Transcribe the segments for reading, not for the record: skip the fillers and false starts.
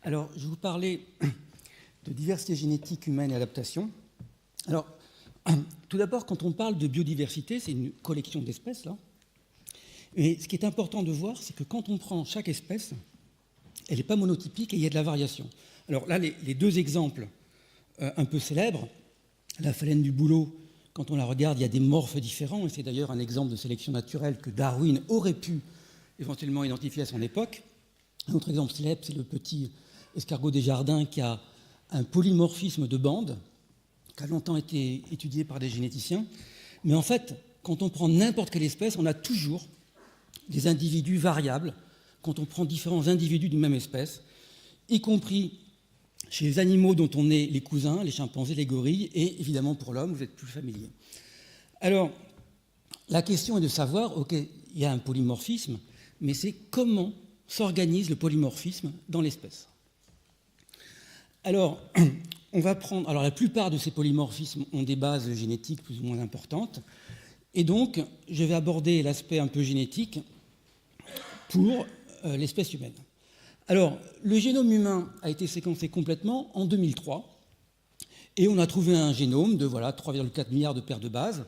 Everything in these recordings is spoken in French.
Alors, je vais vous parler de diversité génétique humaine et adaptation. Alors, tout d'abord, quand on parle de biodiversité, c'est une collection d'espèces, là. Et ce qui est important de voir, c'est que quand on prend chaque espèce, elle n'est pas monotypique et il y a de la variation. Alors là, les deux exemples un peu célèbres, la phalène du bouleau, quand on la regarde, il y a des morphes différents, et c'est d'ailleurs un exemple de sélection naturelle que Darwin aurait pu éventuellement identifier à son époque. Un autre exemple célèbre, c'est le petit escargot des jardins qui a un polymorphisme de bandes, qui a longtemps été étudié par des généticiens. Mais en fait, quand on prend n'importe quelle espèce, on a toujours des individus variables, quand on prend différents individus d'une même espèce, y compris chez les animaux dont on est les cousins, les chimpanzés, les gorilles, et évidemment pour l'homme, vous êtes plus familier. Alors, la question est de savoir, ok, il y a un polymorphisme, mais c'est comment s'organise le polymorphisme dans l'espèce. Alors, on va prendre. Alors, la plupart de ces polymorphismes ont des bases génétiques plus ou moins importantes, et donc, je vais aborder l'aspect un peu génétique pour l'espèce humaine. Alors, le génome humain a été séquencé complètement en 2003, et on a trouvé un génome de 3,4 milliards de paires de bases.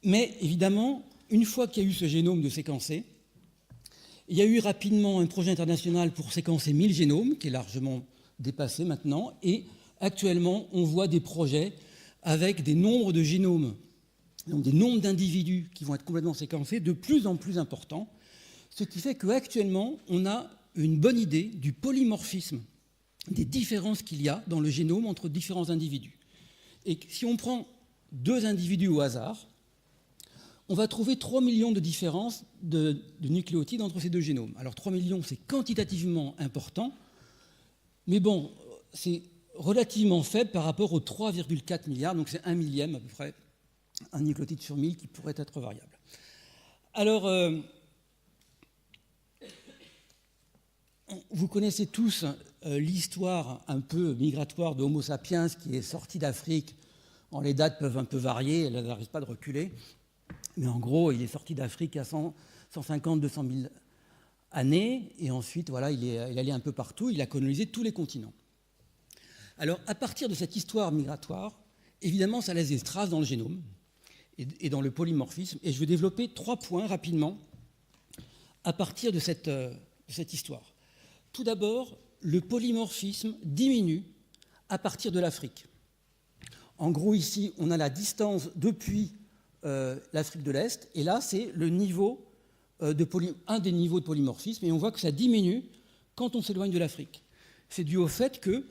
Mais évidemment, une fois qu'il y a eu ce génome de séquencé, il y a eu rapidement un projet international pour séquencer 1000 génomes, qui est largement dépassé maintenant, et actuellement, on voit des projets avec des nombres de génomes, donc des nombres d'individus qui vont être complètement séquencés de plus en plus importants, ce qui fait qu'actuellement, on a une bonne idée du polymorphisme, des différences qu'il y a dans le génome entre différents individus. Et si on prend 2 individus au hasard, on va trouver 3 millions de différences de nucléotides entre ces 2 génomes. Alors 3 millions, c'est quantitativement important, mais bon, c'est relativement faible par rapport aux 3,4 milliards, donc c'est 1 millième à peu près, un nucléotide sur 1000 qui pourrait être variable. Alors, vous connaissez tous l'histoire un peu migratoire de Homo sapiens qui est sorti d'Afrique. Les dates peuvent un peu varier, elles n'arrivent pas de reculer. Mais en gros, il est sorti d'Afrique à 150, 200 000 années. Et ensuite, voilà, il est allé un peu partout. Il a colonisé tous les continents. Alors, à partir de cette histoire migratoire, évidemment, ça laisse des traces dans le génome et dans le polymorphisme. Et je vais développer 3 points rapidement à partir de cette histoire. Tout d'abord, le polymorphisme diminue à partir de l'Afrique. En gros, ici, on a la distance depuis l'Afrique de l'Est, et là, c'est le niveau un des niveaux de polymorphisme, et on voit que ça diminue quand on s'éloigne de l'Afrique. C'est dû au fait que,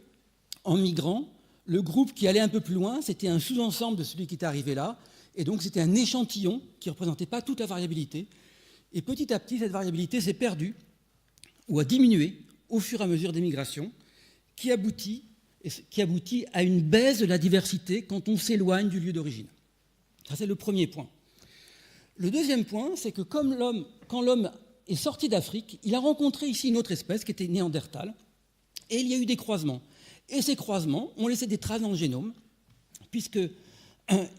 en migrant, le groupe qui allait un peu plus loin, c'était un sous-ensemble de celui qui était arrivé là, et donc c'était un échantillon qui ne représentait pas toute la variabilité, et petit à petit, cette variabilité s'est perdue, ou a diminué, au fur et à mesure des migrations, qui aboutit à une baisse de la diversité quand on s'éloigne du lieu d'origine. Ça, c'est le premier point. Le deuxième point, c'est que quand l'homme est sorti d'Afrique, il a rencontré ici une autre espèce qui était Néandertal, et il y a eu des croisements. Et ces croisements ont laissé des traces dans le génome, puisqu'il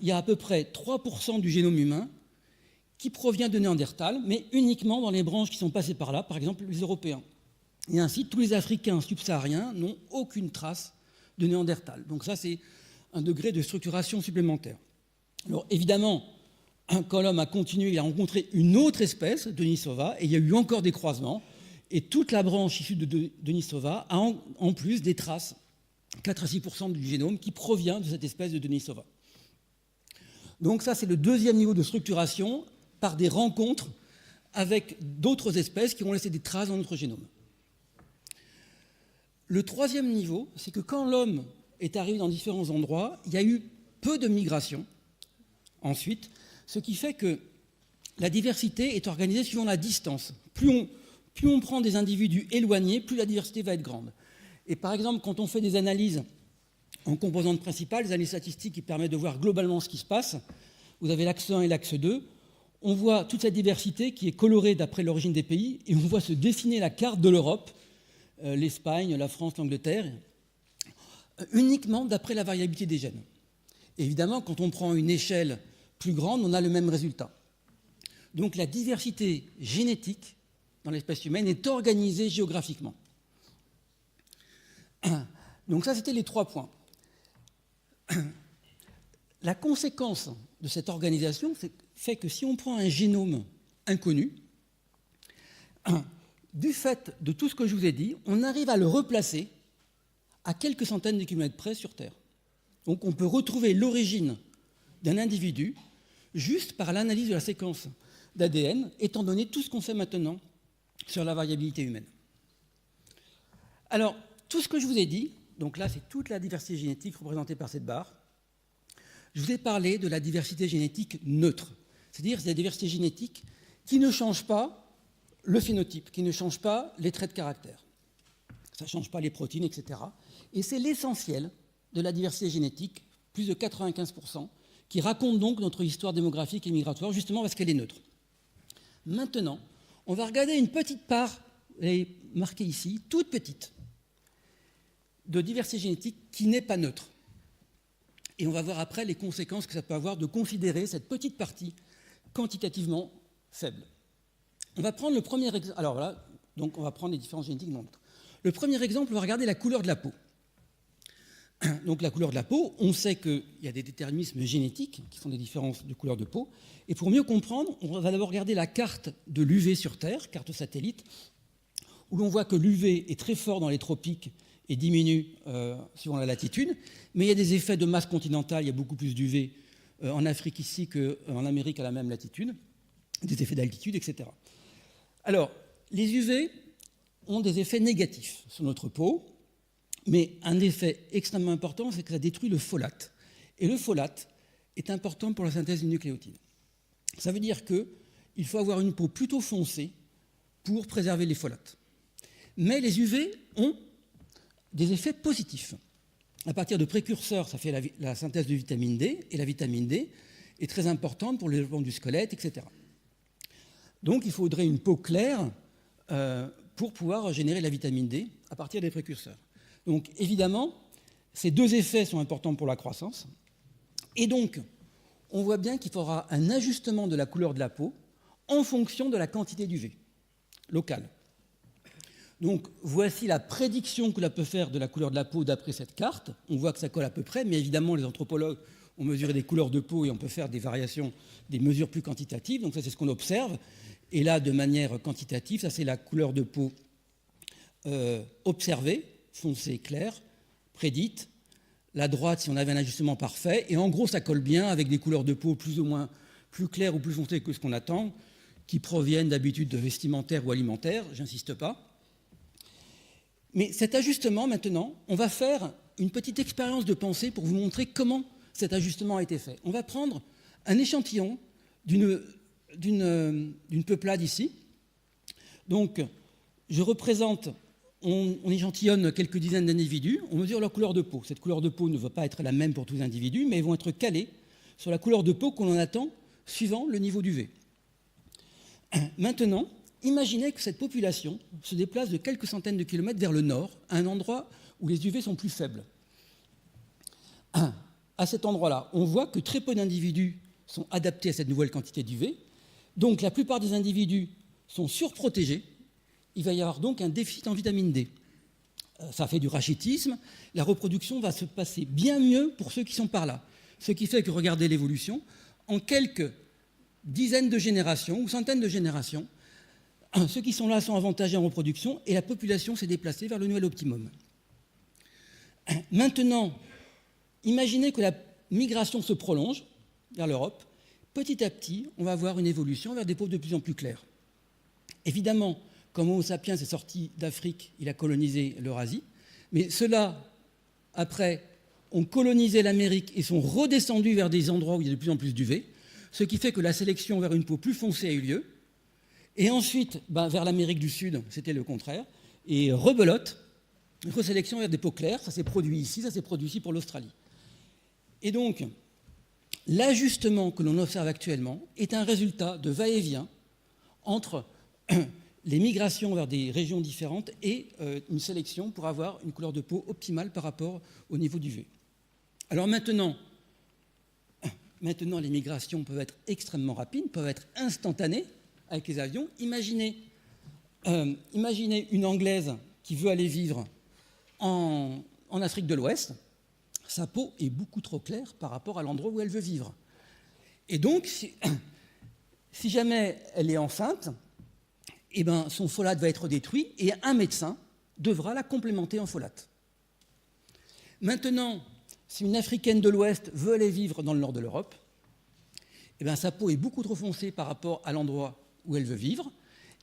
y a à peu près 3% du génome humain qui provient de Néandertal, mais uniquement dans les branches qui sont passées par là, par exemple les Européens. Et ainsi, tous les Africains subsahariens n'ont aucune trace de Néandertal. Donc ça, c'est un degré de structuration supplémentaire. Alors évidemment, quand l'homme a continué, il a rencontré une autre espèce, Denisova, et il y a eu encore des croisements, et toute la branche issue de Denisova a en plus des traces, 4 à 6% du génome, qui provient de cette espèce de Denisova. Donc ça, c'est le deuxième niveau de structuration par des rencontres avec d'autres espèces qui ont laissé des traces dans notre génome. Le troisième niveau, c'est que quand l'homme est arrivé dans différents endroits, il y a eu peu de migration ensuite, ce qui fait que la diversité est organisée suivant la distance. Plus on prend des individus éloignés, plus la diversité va être grande. Et par exemple, quand on fait des analyses en composantes principales, des analyses statistiques qui permettent de voir globalement ce qui se passe, vous avez l'axe 1 et l'axe 2, on voit toute cette diversité qui est colorée d'après l'origine des pays, et on voit se dessiner la carte de l'Europe, l'Espagne, la France, l'Angleterre, uniquement d'après la variabilité des gènes. Évidemment, quand on prend une échelle plus grande, on a le même résultat. Donc la diversité génétique dans l'espèce humaine est organisée géographiquement. Donc ça, c'était les 3 points. La conséquence de cette organisation fait que si on prend un génome inconnu, du fait de tout ce que je vous ai dit, on arrive à le replacer à quelques centaines de kilomètres près sur Terre. Donc on peut retrouver l'origine d'un individu juste par l'analyse de la séquence d'ADN, étant donné tout ce qu'on sait maintenant sur la variabilité humaine. Alors, tout ce que je vous ai dit, donc là c'est toute la diversité génétique représentée par cette barre, je vous ai parlé de la diversité génétique neutre, c'est-à-dire la diversité génétique qui ne change pas le phénotype, qui ne change pas les traits de caractère. Ça ne change pas les protéines, etc. Et c'est l'essentiel de la diversité génétique, plus de 95%, qui raconte donc notre histoire démographique et migratoire, justement parce qu'elle est neutre. Maintenant, on va regarder une petite part, elle est marquée ici, toute petite, de diversité génétique qui n'est pas neutre. Et on va voir après les conséquences que ça peut avoir de considérer cette petite partie quantitativement faible. On va prendre le premier exemple. Alors voilà, donc on va prendre les différences génétiques non neutres. Le premier exemple, on va regarder la couleur de la peau. Donc la couleur de la peau, on sait qu'il y a des déterminismes génétiques qui font des différences de couleur de peau. Et pour mieux comprendre, on va d'abord regarder la carte de l'UV sur Terre, carte satellite, où l'on voit que l'UV est très fort dans les tropiques et diminue suivant la latitude. Mais il y a des effets de masse continentale, il y a beaucoup plus d'UV en Afrique ici qu'en Amérique à la même latitude, des effets d'altitude, etc. Alors, les UV ont des effets négatifs sur notre peau, mais un effet extrêmement important, c'est que ça détruit le folate. Et le folate est important pour la synthèse d'une nucléotide. Ça veut dire qu'il faut avoir une peau plutôt foncée pour préserver les folates. Mais les UV ont des effets positifs. À partir de précurseurs, ça fait la synthèse de vitamine D, et la vitamine D est très importante pour le développement du squelette, etc. Donc il faudrait une peau claire pour pouvoir générer la vitamine D à partir des précurseurs. Donc évidemment, ces deux effets sont importants pour la croissance. Et donc, on voit bien qu'il faudra un ajustement de la couleur de la peau en fonction de la quantité d'UV locale. Donc voici la prédiction que l'on peut faire de la couleur de la peau d'après cette carte. On voit que ça colle à peu près, mais évidemment les anthropologues ont mesuré des couleurs de peau et on peut faire des variations, des mesures plus quantitatives. Donc ça c'est ce qu'on observe. Et là, de manière quantitative, ça c'est la couleur de peau observée, foncée, claire, prédite. La droite, si on avait un ajustement parfait. Et en gros, ça colle bien avec des couleurs de peau plus ou moins plus claires ou plus foncées que ce qu'on attend, qui proviennent d'habitudes de vestimentaires ou alimentaires, j'insiste pas. Mais cet ajustement, maintenant, on va faire une petite expérience de pensée pour vous montrer comment cet ajustement a été fait. On va prendre un échantillon d'une peuplade ici. Donc, je représente, on échantillonne quelques dizaines d'individus, on mesure leur couleur de peau. Cette couleur de peau ne va pas être la même pour tous les individus, mais ils vont être calés sur la couleur de peau qu'on en attend suivant le niveau d'UV. Maintenant, imaginez que cette population se déplace de quelques centaines de kilomètres vers le nord, à un endroit où les UV sont plus faibles. À cet endroit-là, on voit que très peu d'individus sont adaptés à cette nouvelle quantité d'UV. Donc la plupart des individus sont surprotégés. Il va y avoir donc un déficit en vitamine D. Ça fait du rachitisme. La reproduction va se passer bien mieux pour ceux qui sont par là. Ce qui fait que, regardez l'évolution, en quelques dizaines de générations ou centaines de générations, ceux qui sont là sont avantagés en reproduction et la population s'est déplacée vers le nouvel optimum. Maintenant, imaginez que la migration se prolonge vers l'Europe. Petit à petit, on va avoir une évolution vers des peaux de plus en plus claires. Évidemment, comme Homo sapiens est sorti d'Afrique, il a colonisé l'Eurasie, mais ceux-là, après, ont colonisé l'Amérique et sont redescendus vers des endroits où il y a de plus en plus d'UV, ce qui fait que la sélection vers une peau plus foncée a eu lieu. Et ensuite, vers l'Amérique du Sud, c'était le contraire. Et rebelote, resélection vers des peaux claires, ça s'est produit ici, ça s'est produit ici pour l'Australie. Et donc, l'ajustement que l'on observe actuellement est un résultat de va-et-vient entre les migrations vers des régions différentes et une sélection pour avoir une couleur de peau optimale par rapport au niveau d'UV. Alors maintenant, les migrations peuvent être extrêmement rapides, peuvent être instantanées avec les avions. Imaginez une Anglaise qui veut aller vivre en Afrique de l'Ouest, sa peau est beaucoup trop claire par rapport à l'endroit où elle veut vivre. Et donc, si jamais elle est enceinte, eh ben, son folate va être détruit et un médecin devra la complémenter en folate. Maintenant, si une Africaine de l'Ouest veut aller vivre dans le nord de l'Europe, eh ben, sa peau est beaucoup trop foncée par rapport à l'endroit où elle veut vivre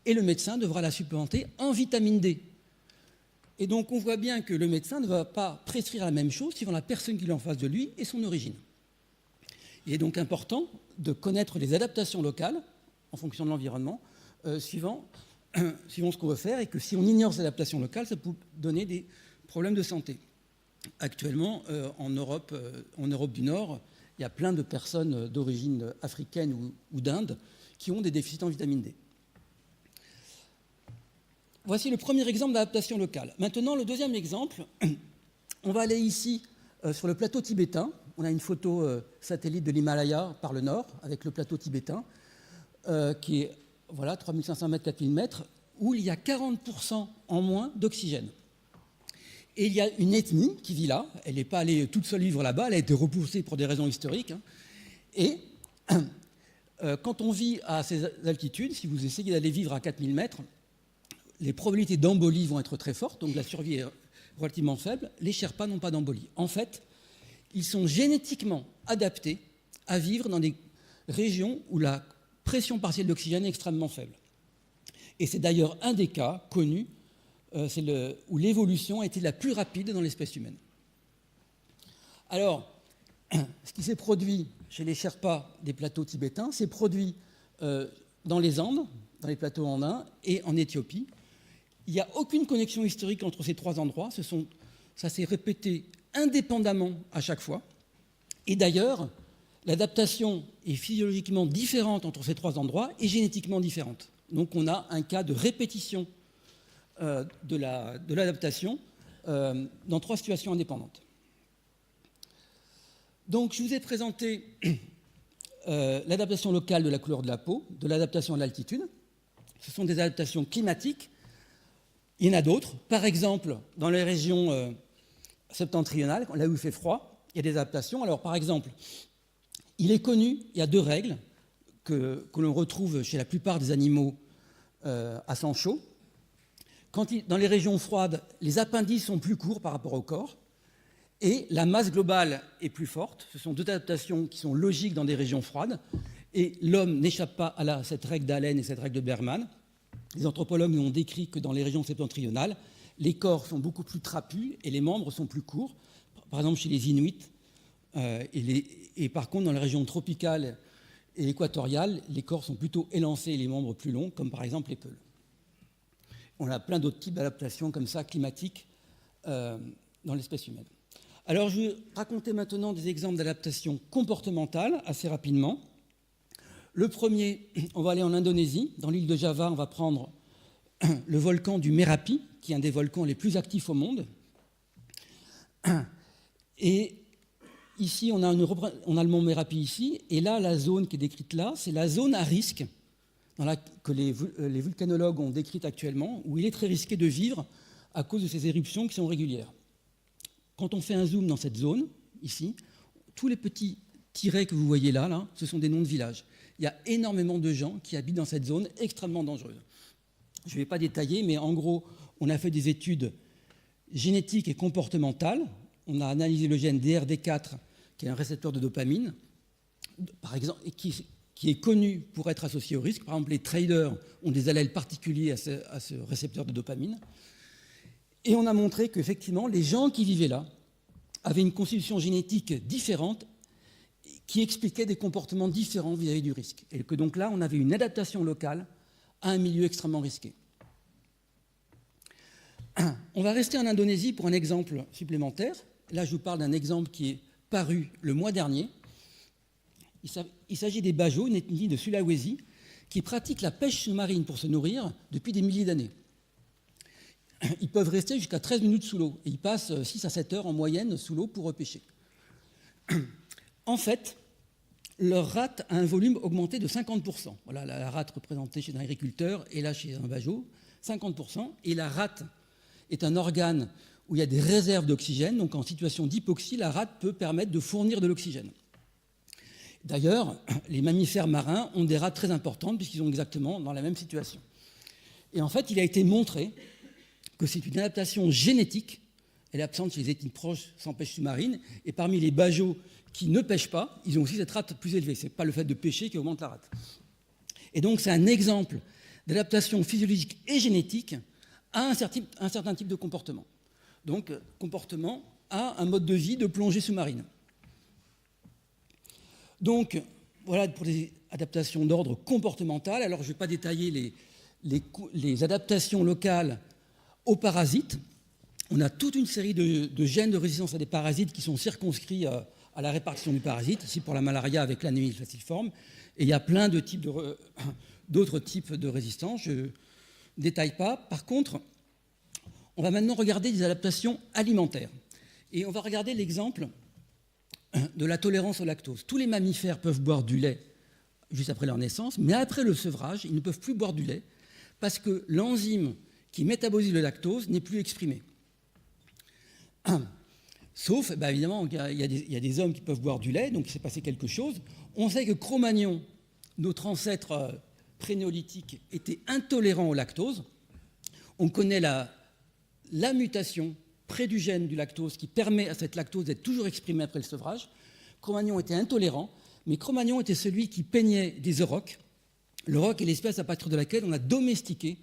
et le médecin devra la supplémenter en vitamine D. Et donc, on voit bien que le médecin ne va pas prescrire la même chose suivant la personne qui est en face de lui et son origine. Il est donc important de connaître les adaptations locales en fonction de l'environnement, suivant ce qu'on veut faire, et que si on ignore ces adaptations locales, ça peut donner des problèmes de santé. Actuellement, en Europe du Nord, il y a plein de personnes d'origine africaine ou d'Inde qui ont des déficits en vitamine D. Voici le premier exemple d'adaptation locale. Maintenant, le deuxième exemple, on va aller ici sur le plateau tibétain. On a une photo satellite de l'Himalaya par le nord, avec le plateau tibétain, qui est 3500 mètres, 4000 mètres, où il y a 40% en moins d'oxygène. Et il y a une ethnie qui vit là. Elle n'est pas allée toute seule vivre là-bas, elle a été repoussée pour des raisons historiques. Et quand on vit à ces altitudes, si vous essayez d'aller vivre à 4000 mètres, les probabilités d'embolie vont être très fortes, donc la survie est relativement faible. Les Sherpas n'ont pas d'embolie. En fait, ils sont génétiquement adaptés à vivre dans des régions où la pression partielle d'oxygène est extrêmement faible. Et c'est d'ailleurs un des cas connus où l'évolution a été la plus rapide dans l'espèce humaine. Alors, ce qui s'est produit chez les Sherpas des plateaux tibétains s'est produit dans les Andes, dans les plateaux andins et en Éthiopie. Il n'y a aucune connexion historique entre ces trois endroits. Ça s'est répété indépendamment à chaque fois. Et d'ailleurs, l'adaptation est physiologiquement différente entre ces trois endroits et génétiquement différente. Donc on a un cas de répétition de l'adaptation dans trois situations indépendantes. Donc je vous ai présenté l'adaptation locale de la couleur de la peau, de l'adaptation à l'altitude. Ce sont des adaptations climatiques. Il y en a d'autres. Par exemple, dans les régions septentrionales, là où il fait froid, il y a des adaptations. Alors par exemple, il est connu, il y a deux règles que l'on retrouve chez la plupart des animaux à sang chaud. Dans les régions froides, les appendices sont plus courts par rapport au corps et la masse globale est plus forte. Ce sont deux adaptations qui sont logiques dans des régions froides et l'homme n'échappe pas à cette règle d'Allen et cette règle de Berman. Les anthropologues nous ont décrit que dans les régions septentrionales, les corps sont beaucoup plus trapus et les membres sont plus courts. Par exemple, chez les Inuits, et par contre, dans les régions tropicales et équatoriales, les corps sont plutôt élancés et les membres plus longs, comme par exemple les peuls. On a plein d'autres types d'adaptations comme ça, climatiques, dans l'espèce humaine. Alors, je vais raconter maintenant des exemples d'adaptation comportementale assez rapidement. Le premier, on va aller en Indonésie. Dans l'île de Java, on va prendre le volcan du Merapi, qui est un des volcans les plus actifs au monde. Et ici, on a le mont Merapi ici. Et là, la zone qui est décrite là, c'est la zone à risque que les volcanologues ont décrite actuellement, où il est très risqué de vivre à cause de ces éruptions qui sont régulières. Quand on fait un zoom dans cette zone, ici, tous les petits tirets que vous voyez là, ce sont des noms de villages. Il y a énormément de gens qui habitent dans cette zone extrêmement dangereuse. Je ne vais pas détailler, mais en gros, on a fait des études génétiques et comportementales. On a analysé le gène DRD4, qui est un récepteur de dopamine, par exemple, et qui est connu pour être associé au risque. Par exemple, les traders ont des allèles particuliers à ce récepteur de dopamine. Et on a montré qu'effectivement, les gens qui vivaient là avaient une constitution génétique différente qui expliquait des comportements différents vis-à-vis du risque. Et que donc là, on avait une adaptation locale à un milieu extrêmement risqué. On va rester en Indonésie pour un exemple supplémentaire. Là, je vous parle d'un exemple qui est paru le mois dernier. Il s'agit des Bajo, une ethnie de Sulawesi, qui pratiquent la pêche sous-marine pour se nourrir depuis des milliers d'années. Ils peuvent rester jusqu'à 13 minutes sous l'eau. Et ils passent 6 à 7 heures en moyenne sous l'eau pour repêcher. En fait, leur rate a un volume augmenté de 50%. Voilà la rate représentée chez un agriculteur et là chez un Bajo, 50%. Et la rate est un organe où il y a des réserves d'oxygène. Donc en situation d'hypoxie, la rate peut permettre de fournir de l'oxygène. D'ailleurs, les mammifères marins ont des rates très importantes puisqu'ils sont exactement dans la même situation. Et en fait, il a été montré que c'est une adaptation génétique. Elle est absente chez les ethnies proches sans pêche sous-marine. Et parmi les bajots qui ne pêchent pas, ils ont aussi cette rate plus élevée. Ce n'est pas le fait de pêcher qui augmente la rate. Et donc, c'est un exemple d'adaptation physiologique et génétique à un certain type de comportement. Donc, comportement à un mode de vie de plongée sous-marine. Donc, voilà pour les adaptations d'ordre comportemental. Alors, je ne vais pas détailler les adaptations locales aux parasites. On a toute une série de gènes de résistance à des parasites qui sont circonscrits à la répartition du parasite, ici pour la malaria avec l'anémie falciforme. Et il y a plein de types d'autres types de résistance. Je ne détaille pas. Par contre, on va maintenant regarder des adaptations alimentaires. Et on va regarder l'exemple de la tolérance au lactose. Tous les mammifères peuvent boire du lait juste après leur naissance, mais après le sevrage, ils ne peuvent plus boire du lait parce que l'enzyme qui métabolise le lactose n'est plus exprimée. Sauf, évidemment, il y a des hommes qui peuvent boire du lait, donc il s'est passé quelque chose. On sait que Cro-Magnon, notre ancêtre prénéolithique, était intolérant au lactose. On connaît la mutation près du gène du lactose qui permet à cette lactose d'être toujours exprimée après le sevrage. Cro-Magnon était intolérant, mais Cro-Magnon était celui qui peignait des aurochs. L'auroch est l'espèce à partir de laquelle on a domestiqué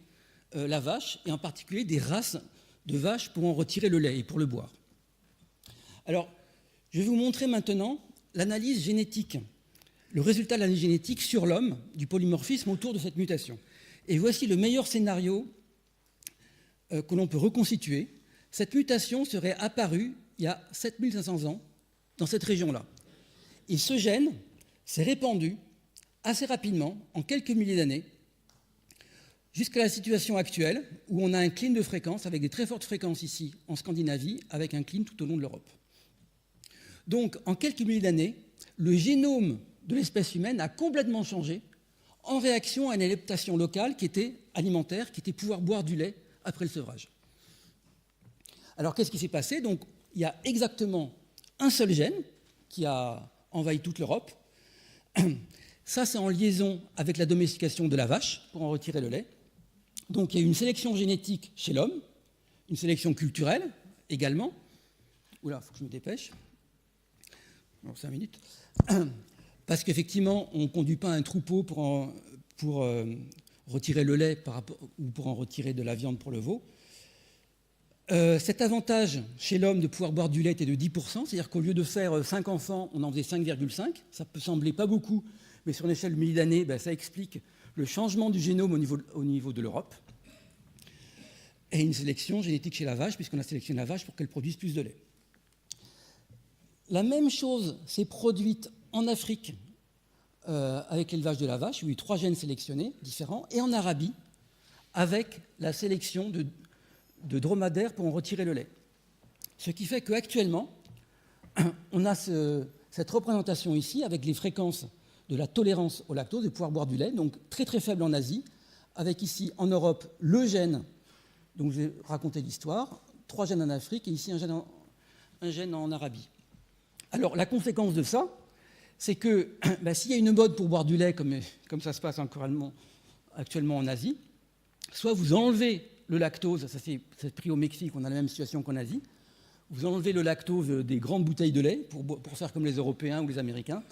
la vache, et en particulier des races de vaches pour en retirer le lait et pour le boire. Alors, je vais vous montrer maintenant l'analyse génétique, le résultat de l'analyse génétique sur l'homme du polymorphisme autour de cette mutation. Et voici le meilleur scénario que l'on peut reconstituer. Cette mutation serait apparue il y a 7500 ans dans cette région-là. Et ce gène s'est répandu assez rapidement, en quelques milliers d'années, jusqu'à la situation actuelle où on a un clean de fréquence avec des très fortes fréquences ici en Scandinavie, avec un clean tout au long de l'Europe. Donc, en quelques milliers d'années, le génome de l'espèce humaine a complètement changé en réaction à une adaptation locale qui était alimentaire, qui était pouvoir boire du lait après le sevrage. Alors, qu'est-ce qui s'est passé? Donc, il y a exactement un seul gène qui a envahi toute l'Europe. Ça, c'est en liaison avec la domestication de la vache pour en retirer le lait. Donc, il y a eu une sélection génétique chez l'homme, une sélection culturelle également. Oula, il faut que je me dépêche. Alors, 5 minutes. Parce qu'effectivement, on ne conduit pas un troupeau pour retirer le lait ou pour en retirer de la viande pour le veau. Cet avantage chez l'homme de pouvoir boire du lait était de 10%, c'est-à-dire qu'au lieu de faire 5 enfants, on en faisait 5,5. Ça peut sembler pas beaucoup, mais sur une échelle de milliers d'années, ça explique le changement du génome au niveau de l'Europe. Et une sélection génétique chez la vache, puisqu'on a sélectionné la vache pour qu'elle produise plus de lait. La même chose s'est produite en Afrique avec l'élevage de la vache, où il y a eu 3 gènes sélectionnés différents, et en Arabie, avec la sélection de dromadaires pour en retirer le lait. Ce qui fait qu'actuellement, on a cette représentation ici avec les fréquences de la tolérance au lactose, de pouvoir boire du lait, donc très très faible en Asie, avec ici en Europe le gène, donc je vais raconter l'histoire, 3 gènes en Afrique et ici un gène en Arabie. Alors la conséquence de ça, c'est que s'il y a une mode pour boire du lait, comme ça se passe actuellement en Asie, soit vous enlevez le lactose, ça c'est pris au Mexique, on a la même situation qu'en Asie, vous enlevez le lactose des grandes bouteilles de lait pour faire comme les Européens ou les Américains,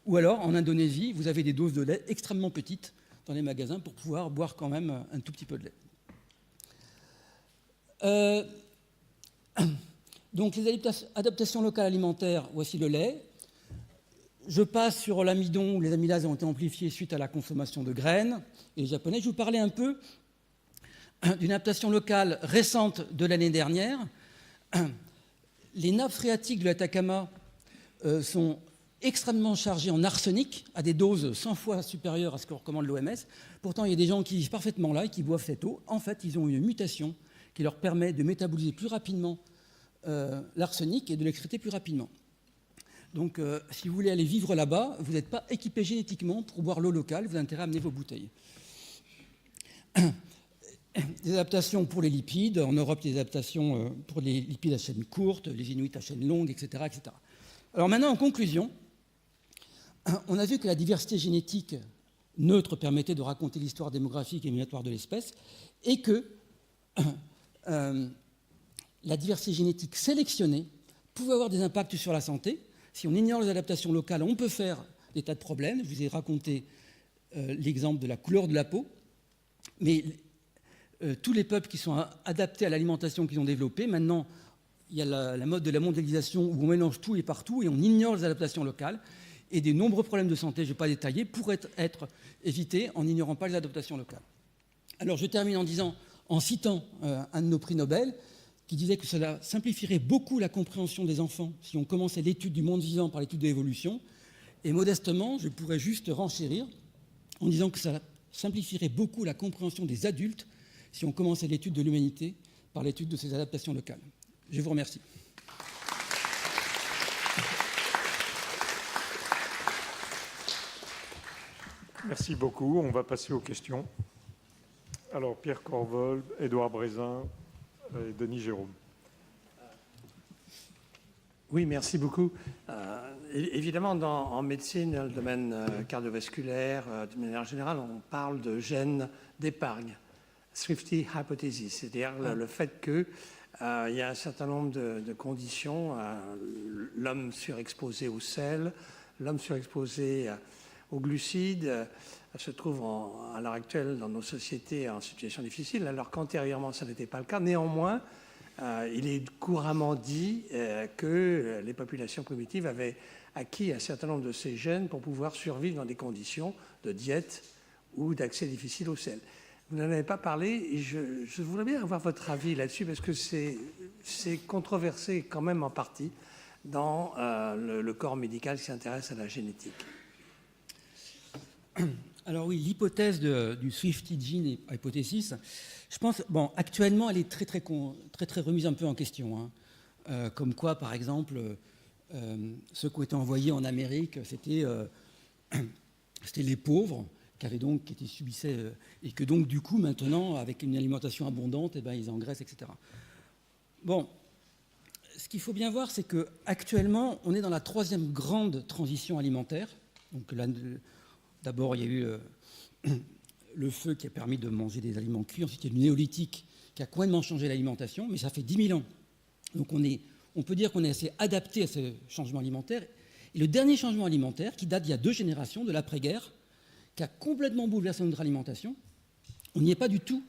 ou alors en Indonésie, vous avez des doses de lait extrêmement petites dans les magasins pour pouvoir boire quand même un tout petit peu de lait. Donc les adaptations locales alimentaires, voici le lait. Je passe sur l'amidon où les amylases ont été amplifiées suite à la consommation de graines. Et les Japonais, je vais vous parler un peu d'une adaptation locale récente de l'année dernière. Les nappes phréatiques de l'Atacama sont extrêmement chargées en arsenic, à des doses 100 fois supérieures à ce que recommande l'OMS. Pourtant, il y a des gens qui vivent parfaitement là et qui boivent cette eau. En fait, ils ont une mutation qui leur permet de métaboliser plus rapidement l'arsenic et de l'excréter plus rapidement. Donc, si vous voulez aller vivre là-bas, vous n'êtes pas équipé génétiquement pour boire l'eau locale, vous avez intérêt à amener vos bouteilles. des adaptations pour les lipides. En Europe, il y a des adaptations pour les lipides à chaîne courte, les Inuits à chaîne longue, etc., etc. Alors maintenant, en conclusion, on a vu que la diversité génétique neutre permettait de raconter l'histoire démographique et migratoire de l'espèce, et que la diversité génétique sélectionnée pouvait avoir des impacts sur la santé. Si on ignore les adaptations locales, on peut faire des tas de problèmes. Je vous ai raconté l'exemple de la couleur de la peau, mais tous les peuples qui sont adaptés à l'alimentation qu'ils ont développée, maintenant, il y a la mode de la mondialisation où on mélange tout et partout et on ignore les adaptations locales. Et des nombreux problèmes de santé, je ne vais pas détailler, pourraient être évités en n'ignorant pas les adaptations locales. Alors je termine en citant un de nos prix Nobel qui disait que cela simplifierait beaucoup la compréhension des enfants si on commençait l'étude du monde vivant par l'étude de l'évolution. Et modestement, je pourrais juste renchérir en disant que ça simplifierait beaucoup la compréhension des adultes si on commençait l'étude de l'humanité par l'étude de ces adaptations locales. Je vous remercie. Merci beaucoup. On va passer aux questions. Alors, Pierre Corvol, Édouard Brézin et Denis Jérôme. Oui, merci beaucoup. Évidemment, en médecine, dans le domaine cardiovasculaire, de manière générale, on parle de gènes d'épargne, thrifty hypothesis, c'est-à-dire le fait qu'il y a un certain nombre de conditions, l'homme surexposé au sel, l'homme surexposé aux glucides, se trouve à l'heure actuelle dans nos sociétés en situation difficile, alors qu'antérieurement, ça n'était pas le cas. Néanmoins, il est couramment dit que les populations primitives avaient acquis un certain nombre de ces gènes pour pouvoir survivre dans des conditions de diète ou d'accès difficile au sel. Vous n'en avez pas parlé et je voudrais bien avoir votre avis là-dessus parce que c'est controversé quand même en partie dans le corps médical qui s'intéresse à la génétique. Alors oui, l'hypothèse du Swifty gene hypothesis, je pense, bon, actuellement, elle est très remise un peu en question. Hein. Comme quoi, par exemple, ceux qui ont été envoyés en Amérique, c'était les pauvres qui subissaient, et que donc, du coup, maintenant, avec une alimentation abondante, eh ben, ils engraissent, etc. Bon, ce qu'il faut bien voir, c'est qu'actuellement, on est dans la 3e grande transition alimentaire. Donc là, d'abord, il y a eu le feu qui a permis de manger des aliments cuits. Ensuite, il y a eu le néolithique qui a complètement changé l'alimentation, mais ça fait 10 000 ans. Donc on peut dire qu'on est assez adapté à ce changement alimentaire. Et le dernier changement alimentaire, qui date d'il y a 2 générations, de l'après-guerre, qui a complètement bouleversé notre alimentation, on n'y est pas du tout.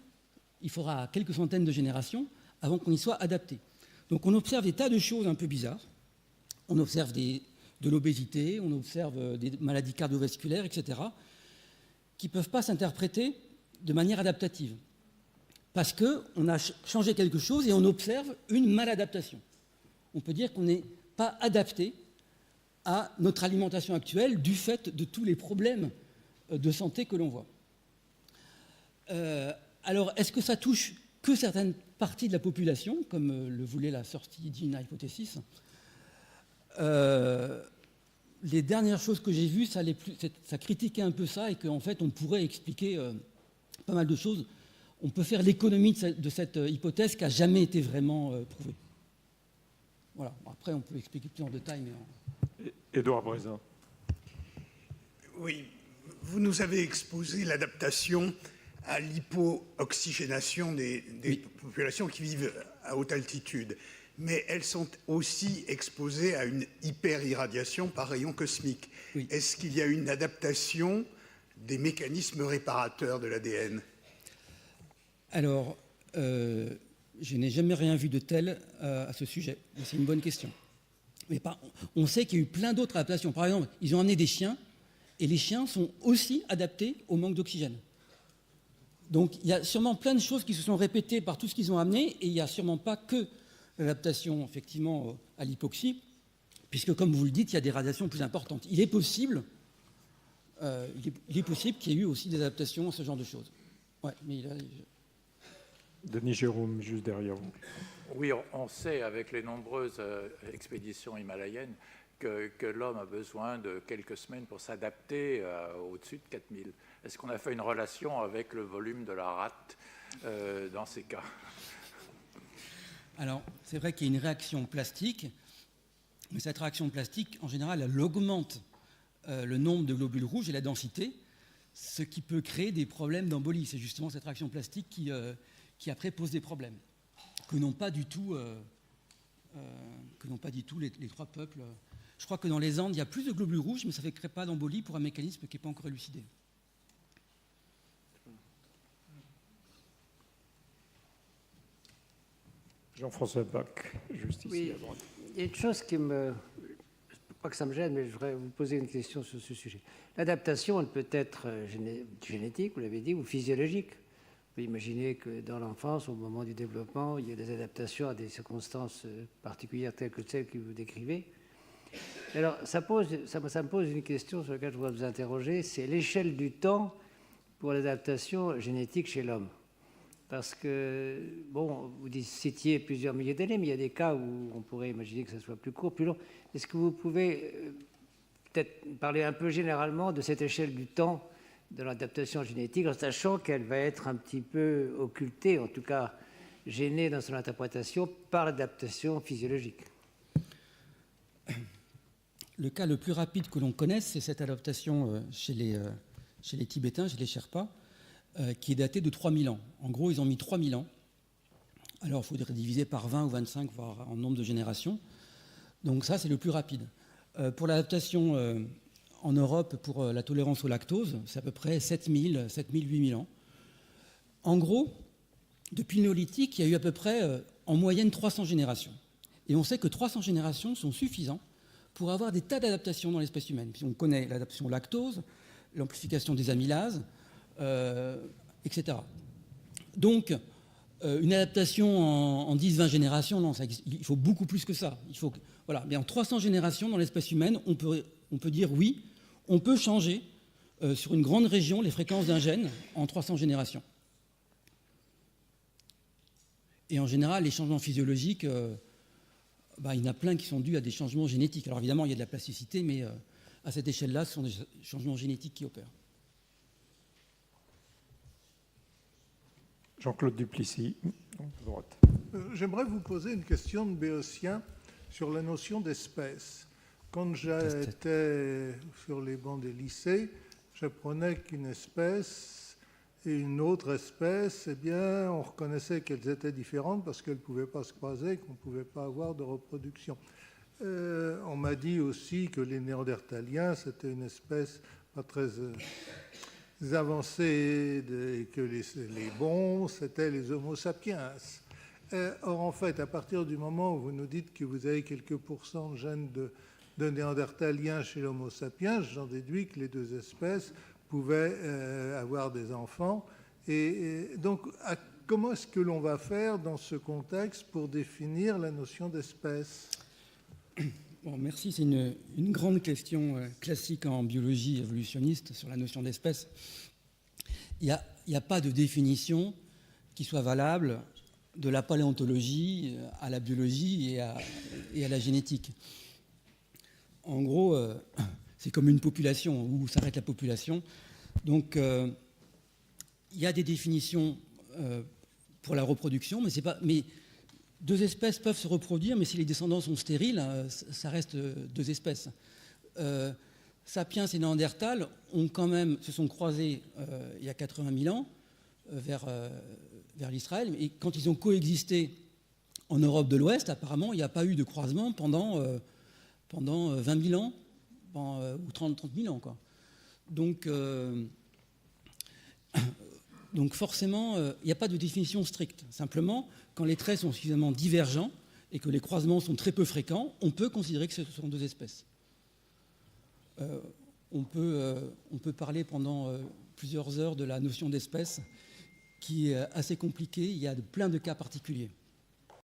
Il faudra quelques centaines de générations avant qu'on y soit adapté. Donc on observe des tas de choses un peu bizarres. On observe de l'obésité, on observe des maladies cardiovasculaires, etc., qui ne peuvent pas s'interpréter de manière adaptative. Parce qu'on a changé quelque chose et on observe une maladaptation. On peut dire qu'on n'est pas adapté à notre alimentation actuelle du fait de tous les problèmes de santé que l'on voit. Alors, est-ce que ça touche que certaines parties de la population, comme le voulait la sortie gene hypothesis? Les dernières choses que j'ai vues, ça critiquait un peu ça et qu'en fait, on pourrait expliquer pas mal de choses. On peut faire l'économie de cette hypothèse qui n'a jamais été vraiment prouvée. Voilà. Après, on peut expliquer plus en détail. Mais Édouard Brézin. Oui, vous nous avez exposé l'adaptation à l'hypo-oxygénation des populations qui vivent à haute altitude. Mais elles sont aussi exposées à une hyperirradiation par rayon cosmique. Oui. Est-ce qu'il y a une adaptation des mécanismes réparateurs de l'ADN? Alors, je n'ai jamais rien vu de tel à ce sujet. C'est une bonne question. Mais on sait qu'il y a eu plein d'autres adaptations. Par exemple, ils ont amené des chiens, et les chiens sont aussi adaptés au manque d'oxygène. Donc, il y a sûrement plein de choses qui se sont répétées par tout ce qu'ils ont amené, et il n'y a sûrement pas que l'adaptation, effectivement, à l'hypoxie, puisque, comme vous le dites, il y a des radiations plus importantes. Il est possible qu'il y ait eu aussi des adaptations à ce genre de choses. Ouais, mais Denis Jérôme, juste derrière vous. Oui, on sait, avec les nombreuses expéditions himalayennes, que l'homme a besoin de quelques semaines pour s'adapter au-dessus de 4000. Est-ce qu'on a fait une relation avec le volume de la rate dans ces cas? Alors, c'est vrai qu'il y a une réaction plastique, mais cette réaction plastique, en général, elle augmente le nombre de globules rouges et la densité, ce qui peut créer des problèmes d'embolie. C'est justement cette réaction plastique qui après pose des problèmes, que n'ont pas du tout les trois peuples. Je crois que dans les Andes, il y a plus de globules rouges, mais ça ne crée pas d'embolie pour un mécanisme qui n'est pas encore élucidé. Jean-François Bach, juste ici Oui, à droite. il y a une chose qui me... Pas que ça me gêne, mais je voudrais vous poser une question sur ce sujet. L'adaptation, elle peut être génétique, vous l'avez dit, ou physiologique. Vous pouvez imaginer que dans l'enfance, au moment du développement, il y a des adaptations à des circonstances particulières telles que celles que vous décrivez. Alors, ça me pose une question sur laquelle je voudrais vous interroger, c'est l'échelle du temps pour l'adaptation génétique chez l'homme. Parce que, bon, vous citiez plusieurs milliers d'années, mais il y a des cas où on pourrait imaginer que ça soit plus court, plus long. Est-ce que vous pouvez peut-être parler un peu généralement de cette échelle du temps de l'adaptation génétique, en sachant qu'elle va être un petit peu occultée, en tout cas gênée dans son interprétation, par l'adaptation physiologique? Le cas le plus rapide que l'on connaisse, c'est cette adaptation chez les Tibétains, chez les Sherpas, qui est daté de 3000 ans. En gros, ils ont mis 3000 ans. Alors, il faudrait diviser par 20 ou 25, voire en nombre de générations. Donc ça, c'est le plus rapide. Pour l'adaptation en Europe, pour la tolérance au lactose, c'est à peu près 7000, 8000 ans. En gros, depuis le néolithique, il y a eu à peu près, en moyenne, 300 générations. Et on sait que 300 générations sont suffisants pour avoir des tas d'adaptations dans l'espèce humaine. Puis on connaît l'adaptation au lactose, l'amplification des amylases, etc. Donc, une adaptation en 10-20 générations, non, il faut beaucoup plus que ça. Voilà. Mais en 300 générations dans l'espèce humaine, on peut dire oui, on peut changer sur une grande région les fréquences d'un gène en 300 générations. Et en général, les changements physiologiques, il y en a plein qui sont dus à des changements génétiques. Alors évidemment, il y a de la plasticité, mais à cette échelle-là, ce sont des changements génétiques qui opèrent. Jean-Claude Duplessis, à droite. J'aimerais vous poser une question de béotien sur la notion d'espèce. Quand j'étais sur les bancs des lycées, j'apprenais qu'une espèce et une autre espèce, eh bien, on reconnaissait qu'elles étaient différentes parce qu'elles ne pouvaient pas se croiser, qu'on ne pouvait pas avoir de reproduction. On m'a dit aussi que les Néandertaliens, c'était une espèce pas très avancée, et que les bons, c'était les Homo sapiens. Or, en fait, à partir du moment où vous nous dites que vous avez quelques pourcents de gènes de Néandertaliens chez l'Homo sapiens, j'en déduis que les deux espèces pouvaient avoir des enfants. Et donc, comment est-ce que l'on va faire dans ce contexte pour définir la notion d'espèce ? Bon, merci, c'est une grande question classique en biologie évolutionniste sur la notion d'espèce. Il n'y a pas de définition qui soit valable de la paléontologie à la biologie et à la génétique. En gros, c'est comme une population, où s'arrête la population. Donc, il y a des définitions pour la reproduction, mais deux espèces peuvent se reproduire, mais si les descendants sont stériles, ça reste deux espèces. Sapiens et Néandertal se sont croisés il y a 80 000 ans vers l'Israël, et quand ils ont coexisté en Europe de l'Ouest, apparemment, il n'y a pas eu de croisement pendant 20 000 ans, ou 30 000 ans, quoi. Donc forcément, il n'y a pas de définition stricte. Simplement, quand les traits sont suffisamment divergents et que les croisements sont très peu fréquents, on peut considérer que ce sont deux espèces. On peut parler pendant plusieurs heures de la notion d'espèce, qui est assez compliquée. Il y a plein de cas particuliers.